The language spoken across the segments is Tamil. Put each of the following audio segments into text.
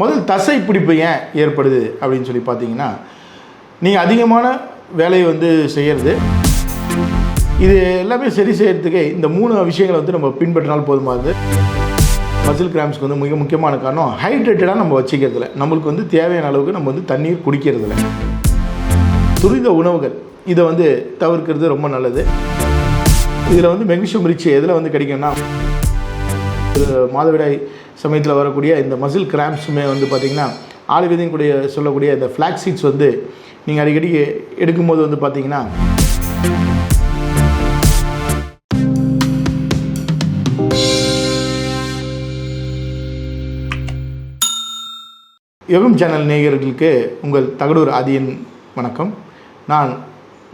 முதல் தசை பிடிப்பு ஏன் ஏற்படுது அப்படின்னு சொல்லி பார்த்தீங்கன்னா, நீங்கள் அதிகமான வேலையை செய்கிறது, இது எல்லாமே சரி செய்கிறதுக்கே இந்த 3 விஷயங்களை நம்ம பின்பற்றினால் போதுமானது. மசில் கிராம்ஸ்க்கு மிக முக்கியமான காரணம் ஹைட்ரேட்டடாக நம்ம வச்சுக்கிறதுல, நம்மளுக்கு தேவையான அளவுக்கு நம்ம தண்ணீர் குடிக்கிறதுல. துரித உணவுகள் இதை தவிர்க்கிறது ரொம்ப நல்லது. இதில் மெக்னீசியம் ரிச் எதில் கிடைக்கும்னா, மாதவிடாய் சமயத்தில் வரக்கூடிய இந்த மசில் கிராம்ஸுமே பார்த்திங்கன்னா, ஆயுர்வேதின் கூட சொல்லக்கூடிய இந்த ஃப்ளாக் சீட்ஸ் நீங்கள் அடிக்கடி எடுக்கும்போது பார்த்திங்கன்னா யோகம் சேனல் நேயர்களுக்கு உங்கள் தகடூர் ஆதியின் வணக்கம். நான்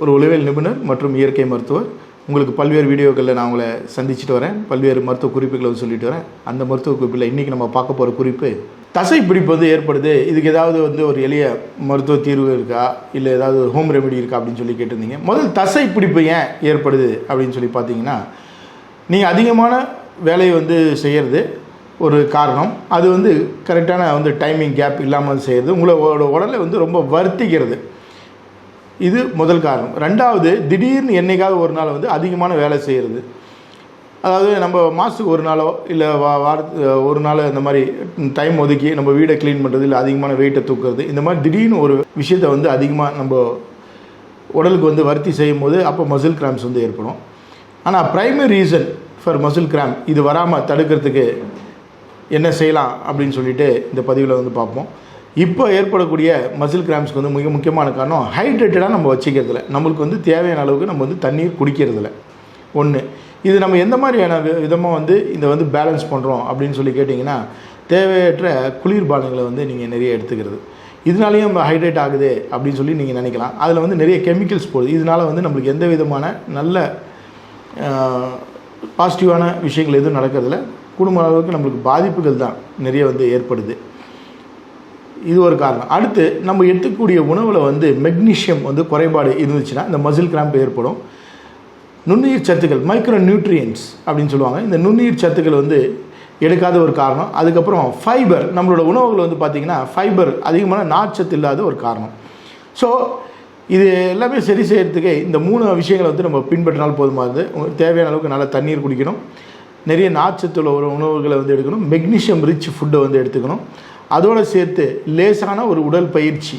ஒரு உளவியல் நிபுணர் மற்றும் இயற்கை மருத்துவர். உங்களுக்கு பல்வேறு வீடியோக்களில் நான் உங்களை சந்திச்சுட்டு வரேன், பல்வேறு மருத்துவ குறிப்புகளை சொல்லிட்டு வரேன். அந்த மருத்துவ குறிப்பில் இன்றைக்கி நம்ம பார்க்க போகிற குறிப்பு, தசை பிடிப்பு ஏற்படுது, இதுக்கு ஏதாவது ஒரு எளிய மருத்துவ தீர்வு இருக்கா, இல்லை ஏதாவது ஹோம் ரெமெடி இருக்கா அப்படின்னு சொல்லி கேட்டிருந்தீங்க. முதல் தசை பிடிப்பு ஏன் ஏற்படுது அப்படின்னு சொல்லி பார்த்தீங்கன்னா, நீங்கள் அதிகமான வேலையை செய்கிறது ஒரு காரணம். அது கரெக்டான டைமிங் கேப் இல்லாமல் செய்கிறது, உங்களோட உடலை ரொம்ப வருத்திக்கிறது. இது முதல் காரணம். ரெண்டாவது, திடீர்னு என்னைக்காவது ஒரு நாள் அதிகமான வேலை செய்கிறது. அதாவது நம்ம மாதத்துக்கு ஒரு நாளோ இல்லை ஒரு நாள் இந்த மாதிரி டைம் ஒதுக்கி நம்ம வீடை க்ளீன் பண்ணுறது, இல்லை அதிகமான வெயிட்டை தூக்குறது, இந்த மாதிரி திடீர்னு ஒரு விஷயத்தை அதிகமாக நம்ம உடலுக்கு வருத்தி செய்யும் போது அப்போ மசில் கிராம்ஸ் ஏற்படும். ஆனால் primary reason for muscle gram இது வராமல் தடுக்கிறதுக்கு என்ன செய்யலாம் அப்படின்னு சொல்லிட்டு இந்த பதிவில் பார்ப்போம். இப்போ ஏற்படக்கூடிய மசில் கிராம்ஸ்க்கு மிக முக்கியமான காரணம் ஹைட்ரேட்டடாக நம்ம வச்சுக்கிறதுல, நம்மளுக்கு தேவையான அளவுக்கு நம்ம தண்ணீர் குடிக்கிறதுல. ஒன்று, இது நம்ம எந்த மாதிரியான விதமாக இதை பேலன்ஸ் பண்ணுறோம் அப்படின்னு சொல்லி கேட்டிங்கன்னா, தேவையற்ற குளிர்பானங்களை நீங்கள் நிறைய எடுத்துக்கிறது. இதனாலேயும் நம்ம ஹைட்ரேட் ஆகுது அப்படின்னு சொல்லி நீங்கள் நினைக்கலாம். அதில் நிறைய கெமிக்கல்ஸ் போகுது. இதனால் நம்மளுக்கு எந்த விதமான நல்ல பாசிட்டிவான விஷயங்கள் எதுவும் நடக்கிறதில்ல. குடும்ப அளவுக்கு நம்மளுக்கு பாதிப்புகள் தான் நிறைய ஏற்படுது. இது ஒரு காரணம். அடுத்து, நம்ம எடுத்துக்கூடிய உணவில் மெக்னீஷியம் குறைபாடு இருந்துச்சுன்னா இந்த மசில் கிராம்ப் ஏற்படும். நுண்ணுயிர் சத்துக்கள், மைக்ரோ நியூட்ரியன்ஸ் அப்படின்னு சொல்லுவாங்க, இந்த நுண்ணுயிர் சத்துக்கள் எடுக்காத ஒரு காரணம். அதுக்கப்புறம் ஃபைபர், நம்மளோட உணவுகள் பார்த்திங்கன்னா ஃபைபர் அதிகமான நார்ச்சத்து இல்லாத ஒரு காரணம். ஸோ இது எல்லாமே சரி செய்கிறதுக்கே இந்த 3 விஷயங்களை நம்ம பின்பற்றினால் போதுமானது. தேவையான அளவுக்கு நல்லா தண்ணீர் குடிக்கணும், நிறைய நார்ச்சத்துள்ள ஒரு உணவுகளை எடுக்கணும், மெக்னீஷியம் ரிச் ஃபுட்டை எடுத்துக்கணும். அதோடு சேர்த்து லேசான ஒரு உடல் பயிற்சி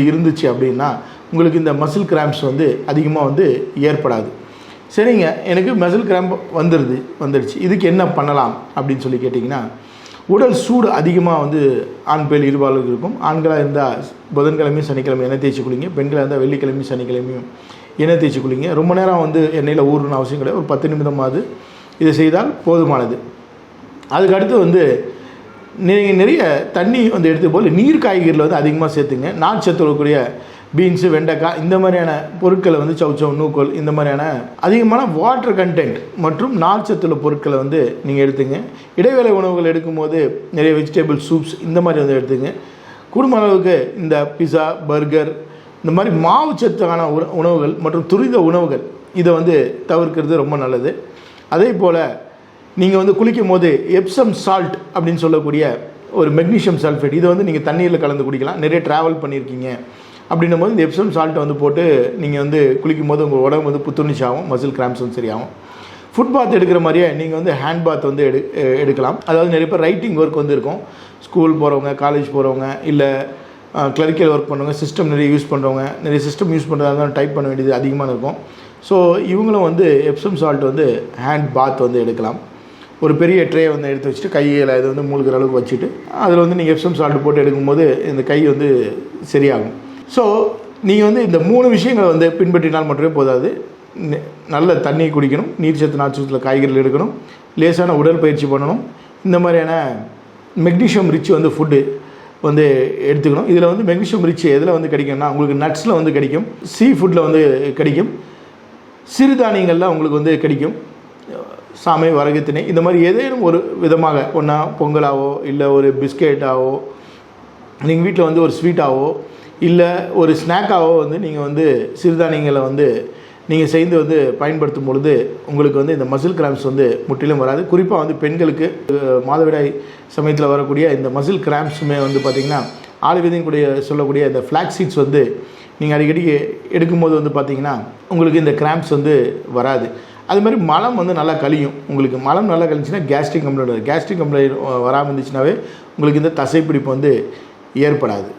இருந்துச்சு அப்படின்னா உங்களுக்கு இந்த மசில் கிராம்ப்ஸ் அதிகமாக ஏற்படாது. சரிங்க, எனக்கு மசில் கிராம்ப் வந்துடுச்சு, இதுக்கு என்ன பண்ணலாம் அப்படின்னு சொல்லி கேட்டிங்கன்னா, உடல் சூடு அதிகமாக ஆண் பெண் இருபாலருக்கு இருக்கும். ஆண்களாக இருந்தால் புதன்கிழமையும் சனிக்கிழமை எண்ணெய் தேய்ச்சி குளிங்க, பெண்களாக இருந்தால் வெள்ளிக்கிழமையும் சனிக்கிழமையும் எண்ணெய் தேய்ச்சி குளிங்க. ரொம்ப நேரம் எண்ணெயில் ஊறணும் அவசியம் கிடையாது, ஒரு 10 நிமிடமாவது இதை செய்தால் போதுமானது. அதுக்கடுத்து நீங்கள் நிறைய தண்ணி எடுத்து போல் நீர் காய்கறியில் அதிகமாக சேர்த்துங்க. நார்ச்சத்து இருக்கக்கூடிய பீன்ஸு, வெண்டைக்காய், இந்த மாதிரியான பொருட்களை சவுச்சவ், நூக்கோல், இந்த மாதிரியான அதிகமான வாட்டர் கண்டென்ட் மற்றும் நார்ச்சத்துள்ள பொருட்களை நீங்கள் எடுத்துங்க. இடைவேளை உணவுகள் எடுக்கும்போது நிறைய வெஜிடபிள் சூப்ஸ் இந்த மாதிரி எடுத்துங்க. குடும்ப அளவுக்கு இந்த பிஸா, பர்கர், இந்த மாதிரி மாவு சத்தான உணவுகள் மற்றும் துரித உணவுகள் இதை தவிர்க்கிறது ரொம்ப நல்லது. அதே போல் நீங்கள் குளிக்கும் போது எப்சம் சால்ட் அப்படின்னு சொல்லக்கூடிய ஒரு மெக்னீஷியம் சல்ஃபேட் இதை நீங்கள் தண்ணீரில் கலந்து குடிக்கலாம். நிறைய ட்ராவல் பண்ணியிருக்கீங்க அப்படின்னும் போது இந்த எப்சம் சால்ட்டை போட்டு நீங்கள் குளிக்கும் போது உங்கள் உடம்பு புத்துணர்ச்சி ஆகும், மசில் கிராம்ஸும் சரியாகும். ஃபுட் பாத் எடுக்கிற மாதிரியே நீங்கள் ஹேண்ட் பாத் எடுக்கலாம். அதாவது நிறைய பேர் ரைட்டிங் ஒர்க் இருக்கும், ஸ்கூல் போகிறவங்க, காலேஜ் போகிறவங்க, இல்லை கிளரிக்கல் ஒர்க் பண்ணுறவங்க, சிஸ்டம் நிறைய யூஸ் பண்ணுறவங்க, நிறைய சிஸ்டம் யூஸ் பண்ணுறதா இருந்தாலும் டைப் பண்ண வேண்டியது அதிகமாக இருக்கும். ஸோ இவங்களும் எப்சம் சால்ட் ஹேண்ட் பாத் எடுக்கலாம். ஒரு பெரிய ட்ரே எடுத்து வச்சுட்டு கையில் இது மூழ்கிற அளவுக்கு வச்சுட்டு அதில் நீங்கள் எப்சம் சால்ட் போட்டு எடுக்கும்போது இந்த கை சரியாகும். ஸோ நீங்கள் இந்த 3 விஷயங்களை பின்பற்றினால் மட்டுமே போதாது. நல்ல தண்ணி குடிக்கணும், நீர்ச்சத்து நார்ச்சத்தில் காய்கறிகள் எடுக்கணும், லேசான உடற்பயிற்சி பண்ணணும், இந்த மாதிரியான மெக்னீஷியம் ரிச் ஃபுட்டு எடுத்துக்கணும். இதில் மெக்னீஷியம் ரிச் எதில் கிடைக்கும்னா, உங்களுக்கு நட்ஸில் கிடைக்கும், சீ ஃபுட்டில் கிடைக்கும், சிறுதானியங்கள்லாம் உங்களுக்கு கிடைக்கும், சாமை, வரகு, திணை, இந்த மாதிரி ஏதேனும் ஒரு விதமாக ஒன்றா பொங்கலாவோ இல்லை ஒரு பிஸ்கெட்டாவோ நீங்கள் வீட்டில் ஒரு ஸ்வீட்டாவோ இல்லை ஒரு ஸ்நாக்காவோ நீங்கள் சிறுதானியங்களை நீங்கள் செய்து வந்து பயன்படுத்தும் பொழுது உங்களுக்கு வந்து இந்த மசில் கிராம்ப்ஸ் வந்து முற்றிலும் வராது. குறிப்பாக வந்து பெண்களுக்கு மாதவிடாய் சமயத்தில் வரக்கூடிய இந்த மசில் கிராம்ப்ஸுமே வந்து பார்த்திங்கன்னா ஆயுர்வேதின் கூடிய சொல்லக்கூடிய இந்த ஃப்ளாக்ஸ் சீட்ஸ் வந்து நீங்கள் அடிக்கடி எடுக்கும்போது வந்து பார்த்திங்கன்னா உங்களுக்கு இந்த கிராம்ப்ஸ் வந்து வராது. அது மாதிரி மலம் வந்து நல்லா கழியும். உங்களுக்கு மலம் நல்லா கழிச்சுன்னா கேஸ்ட்ரிக் கம்ப்ளைண்ட் வராமல் இருந்துச்சுனாவே உங்களுக்கு இந்த தசைப்பிடிப்பு வந்து ஏற்படாது.